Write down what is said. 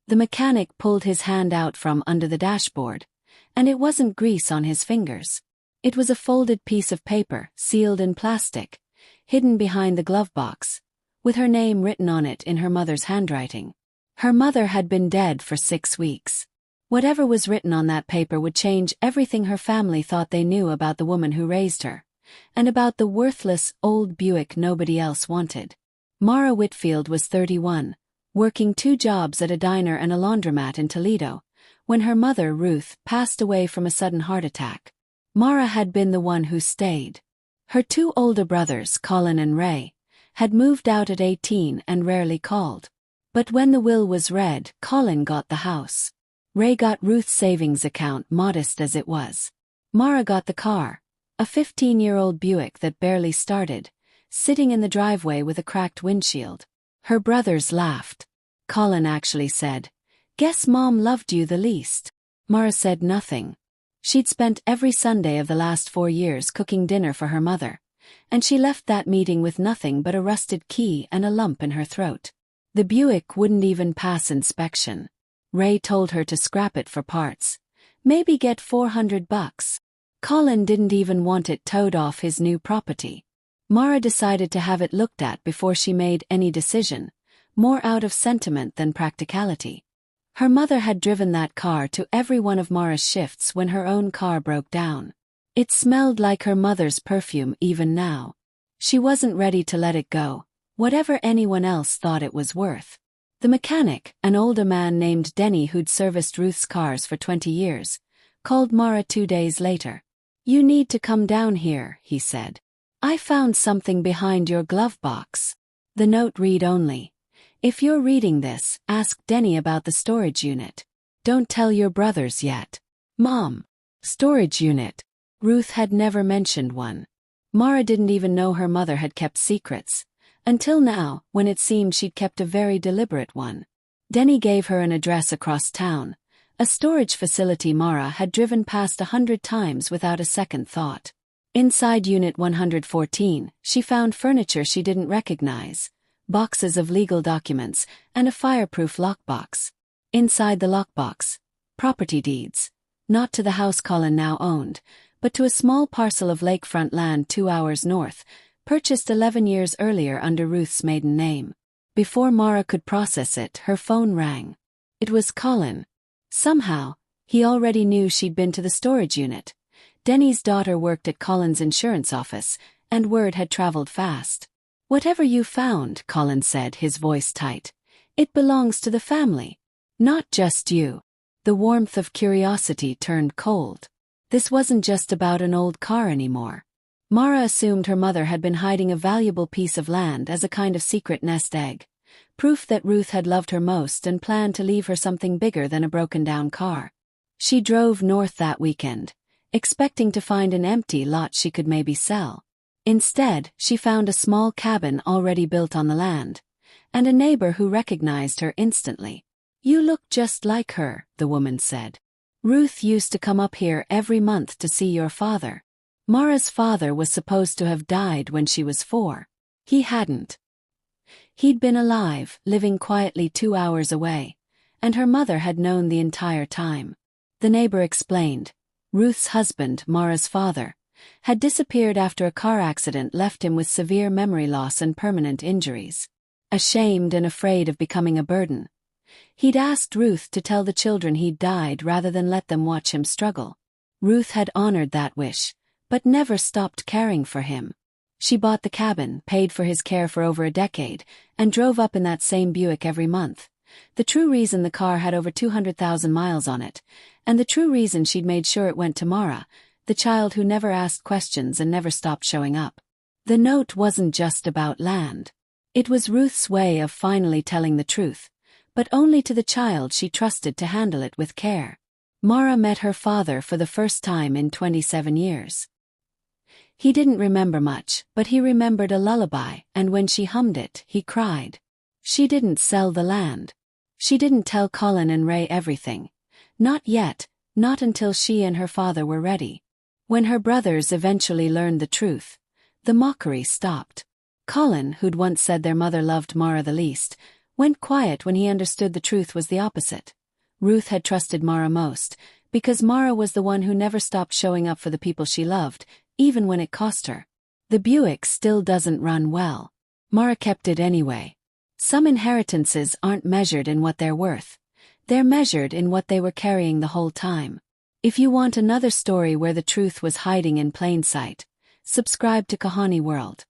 The mechanic pulled his hand out from under the dashboard, and it wasn't grease on his fingers. It was a folded piece of paper, sealed in plastic, hidden behind the glove box, with her name written on it in her mother's handwriting. Her mother had been dead for 6 weeks. Whatever was written on that paper would change everything her family thought they knew about the woman who raised her, and about the worthless, old Buick nobody else wanted. Mara Whitfield was 31, working 2 jobs at a diner and a laundromat in Toledo, when her mother, Ruth, passed away from a sudden heart attack. Mara had been the one who stayed. Her 2 older brothers, Colin and Ray, had moved out at 18 and rarely called. But when the will was read, Colin got the house. Ray got Ruth's savings account, modest as it was. Mara got the car, a 15-year-old Buick that barely started, sitting in the driveway with a cracked windshield. Her brothers laughed. Colin actually said, "Guess Mom loved you the least." Mara said nothing. She'd spent every Sunday of the last 4 years cooking dinner for her mother, and she left that meeting with nothing but a rusted key and a lump in her throat. The Buick wouldn't even pass inspection. Ray told her to scrap it for parts. Maybe get $400. Colin didn't even want it towed off his new property. Mara decided to have it looked at before she made any decision, more out of sentiment than practicality. Her mother had driven that car to every one of Mara's shifts when her own car broke down. It smelled like her mother's perfume even now. She wasn't ready to let it go, whatever anyone else thought it was worth. The mechanic, an older man named Denny who'd serviced Ruth's cars for 20 years, called Mara 2 days later. "You need to come down here," he said. "I found something behind your glove box." The note read only, "If you're reading this, ask Denny about the storage unit. Don't tell your brothers yet. Mom." Storage unit. Ruth had never mentioned one. Mara didn't even know her mother had kept secrets. Until now, when it seemed she'd kept a very deliberate one. Denny gave her an address across town, a storage facility Mara had driven past 100 times without a second thought. Inside Unit 114, she found furniture she didn't recognize, boxes of legal documents, and a fireproof lockbox. Inside the lockbox, property deeds, not to the house Colin now owned, but to a small parcel of lakefront land 2 hours north, purchased 11 years earlier under Ruth's maiden name. Before Mara could process it, her phone rang. It was Colin. Somehow, he already knew she'd been to the storage unit. Denny's daughter worked at Colin's insurance office, and word had traveled fast. "Whatever you found," Colin said, his voice tight, "it belongs to the family. Not just you." The warmth of curiosity turned cold. This wasn't just about an old car anymore. Mara assumed her mother had been hiding a valuable piece of land as a kind of secret nest egg, proof that Ruth had loved her most and planned to leave her something bigger than a broken-down car. She drove north that weekend, expecting to find an empty lot she could maybe sell. Instead, she found a small cabin already built on the land, and a neighbor who recognized her instantly. "You look just like her," the woman said. "Ruth used to come up here every month to see your father." Mara's father was supposed to have died when she was 4. He hadn't. He'd been alive, living quietly 2 hours away, and her mother had known the entire time. The neighbor explained. Ruth's husband, Mara's father, had disappeared after a car accident left him with severe memory loss and permanent injuries. Ashamed and afraid of becoming a burden, he'd asked Ruth to tell the children he'd died rather than let them watch him struggle. Ruth had honored that wish, but never stopped caring for him. She bought the cabin, paid for his care for over a decade, and drove up in that same Buick every month. The true reason the car had over 200,000 miles on it, and the true reason she'd made sure it went to Mara, the child who never asked questions and never stopped showing up. The note wasn't just about land. It was Ruth's way of finally telling the truth, but only to the child she trusted to handle it with care. Mara met her father for the first time in 27 years. He didn't remember much, but he remembered a lullaby, and when she hummed it, he cried. She didn't sell the land. She didn't tell Colin and Ray everything. Not yet, not until she and her father were ready. When her brothers eventually learned the truth, the mockery stopped. Colin, who'd once said their mother loved Mara the least, went quiet when he understood the truth was the opposite. Ruth had trusted Mara most, because Mara was the one who never stopped showing up for the people she loved, even when it cost her. The Buick still doesn't run well. Mara kept it anyway. Some inheritances aren't measured in what they're worth. They're measured in what they were carrying the whole time. If you want another story where the truth was hiding in plain sight, subscribe to Kahani World.